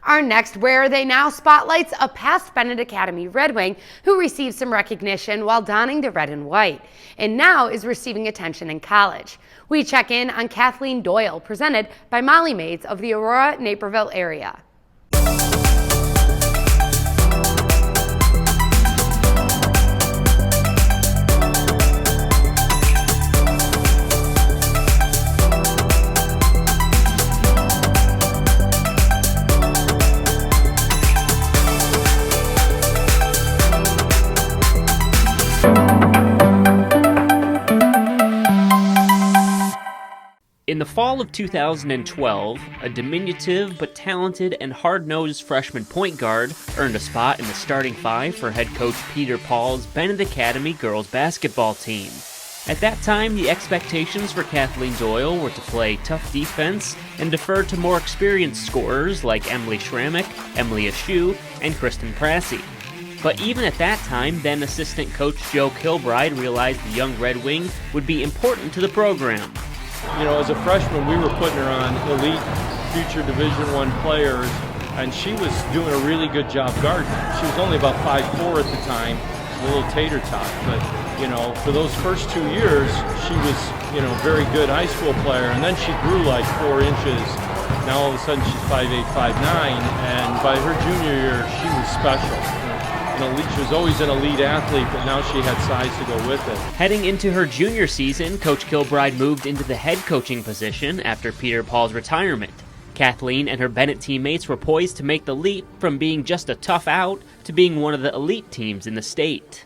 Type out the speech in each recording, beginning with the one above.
Our next Where Are They Now spotlights a past Benet Academy Red Wing who received some recognition while donning the red and white, and now is receiving attention in college. We check in on Kathleen Doyle, presented by Molly Maids of the Aurora Naperville area. In the fall of 2012, a diminutive but talented and hard-nosed freshman point guard earned a spot in the starting five for head coach Peter Paul's Benet Academy girls basketball team. At that time, the expectations for Kathleen Doyle were to play tough defense and defer to more experienced scorers like Emily Schrammick, Emily Ashew, and Kristen Prassey. But even at that time, then assistant coach Joe Kilbride realized the young Red Wing would be important to the program. You know, as a freshman, we were putting her on elite future Division I players, and she was doing a really good job guarding. She was only about 5'4" at the time, a little tater tot, but, you know, for those first 2 years, she was, you know, very good high school player, and then she grew like 4 inches. Now all of a sudden she's 5'8", 5'9", and by her junior year, she was special. She was always an elite athlete, but now she had size to go with it. Heading into her junior season, Coach Kilbride moved into the head coaching position after Peter Paul's retirement. Kathleen and her Benet teammates were poised to make the leap from being just a tough out to being one of the elite teams in the state.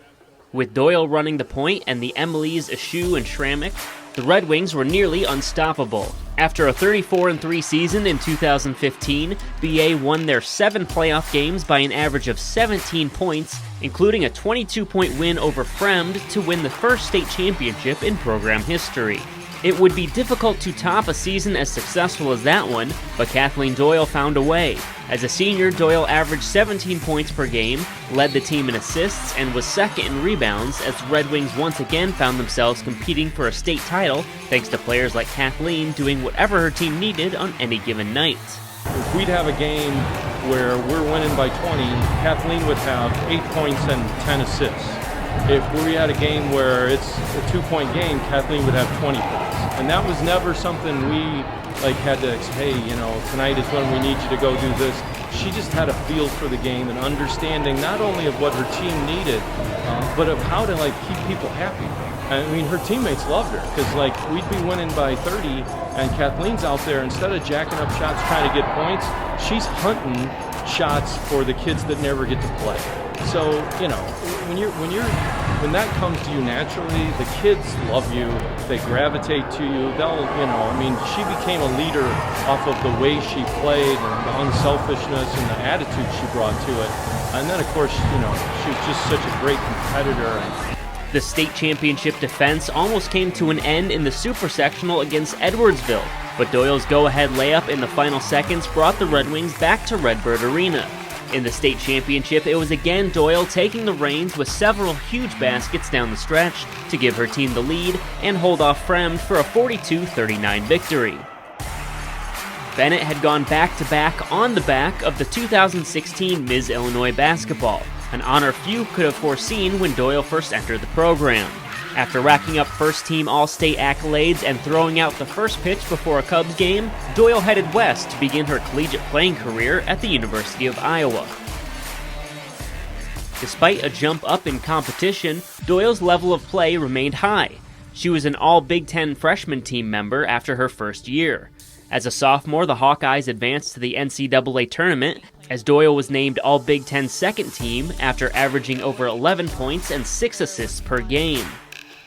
With Doyle running the point and the Emilys, Ashew, and Schrammick, the Red Wings were nearly unstoppable. After a 34-3 season in 2015, BA won their 7 playoff games by an average of 17 points, including a 22-point win over Fremd to win the first state championship in program history. It would be difficult to top a season as successful as that one, but Kathleen Doyle found a way. As a senior, Doyle averaged 17 points per game, led the team in assists, and was second in rebounds as Red Wings once again found themselves competing for a state title thanks to players like Kathleen doing whatever her team needed on any given night. If we'd have a game where we're winning by 20, Kathleen would have 8 points and 10 assists. If we had a game where it's a 2-point game, Kathleen would have 20 points. And that was never something we had to, hey, you know, tonight is when we need you to go do this. She just had a feel for the game and understanding not only of what her team needed, but of how to keep people happy. I mean, her teammates loved her because we'd be winning by 30, and Kathleen's out there, instead of jacking up shots trying to get points, she's hunting shots for the kids that never get to play. So, you know, when that comes to you naturally, the kids love you, they gravitate to you, she became a leader off of the way she played and the unselfishness and the attitude she brought to it. And then, of course, you know, she was just such a great competitor. The state championship defense almost came to an end in the super sectional against Edwardsville, but Doyle's go-ahead layup in the final seconds brought the Red Wings back to Redbird Arena. In the state championship, it was again Doyle taking the reins with several huge baskets down the stretch to give her team the lead and hold off Fremd for a 42-39 victory. Benet had gone back-to-back on the back of the 2016 Ms. Illinois basketball, an honor few could have foreseen when Doyle first entered the program. After racking up first-team All-State accolades and throwing out the first pitch before a Cubs game, Doyle headed west to begin her collegiate playing career at the University of Iowa. Despite a jump up in competition, Doyle's level of play remained high. She was an All-Big Ten freshman team member after her first year. As a sophomore, the Hawkeyes advanced to the NCAA tournament, as Doyle was named All-Big Ten second team after averaging over 11 points and 6 assists per game.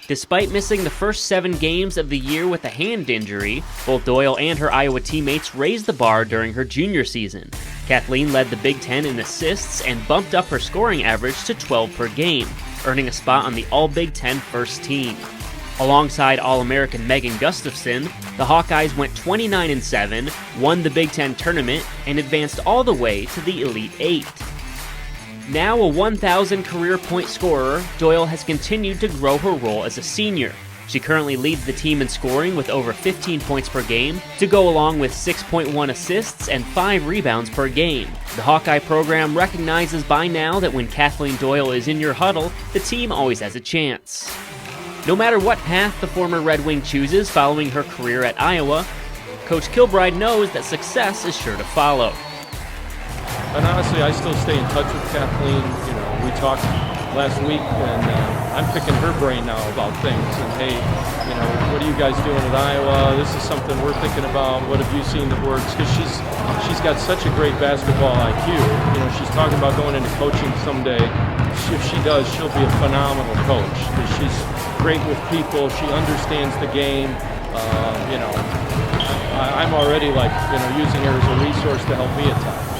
Despite missing the first 7 games of the year with a hand injury, both Doyle and her Iowa teammates raised the bar during her junior season. Kathleen led the Big Ten in assists and bumped up her scoring average to 12 per game, earning a spot on the All-Big Ten first team. Alongside All-American Megan Gustafson, the Hawkeyes went 29-7, won the Big Ten tournament, and advanced all the way to the Elite Eight. Now a 1,000 career point scorer, Doyle has continued to grow her role as a senior. She currently leads the team in scoring with over 15 points per game, to go along with 6.1 assists and 5 rebounds per game. The Hawkeye program recognizes by now that when Kathleen Doyle is in your huddle, the team always has a chance. No matter what path the former Red Wing chooses following her career at Iowa, Coach Kilbride knows that success is sure to follow. And honestly, I still stay in touch with Kathleen. You know, we talked last week, and I'm picking her brain now about things. And hey, you know, what are you guys doing at Iowa? This is something we're thinking about. What have you seen that works? Because she's got such a great basketball IQ. You know, she's talking about going into coaching someday. If she does, she'll be a phenomenal coach. She's great with people. She understands the game. You know, I'm already using her as a resource to help me at times.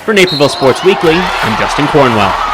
For Naperville Sports Weekly, I'm Justin Cornwell.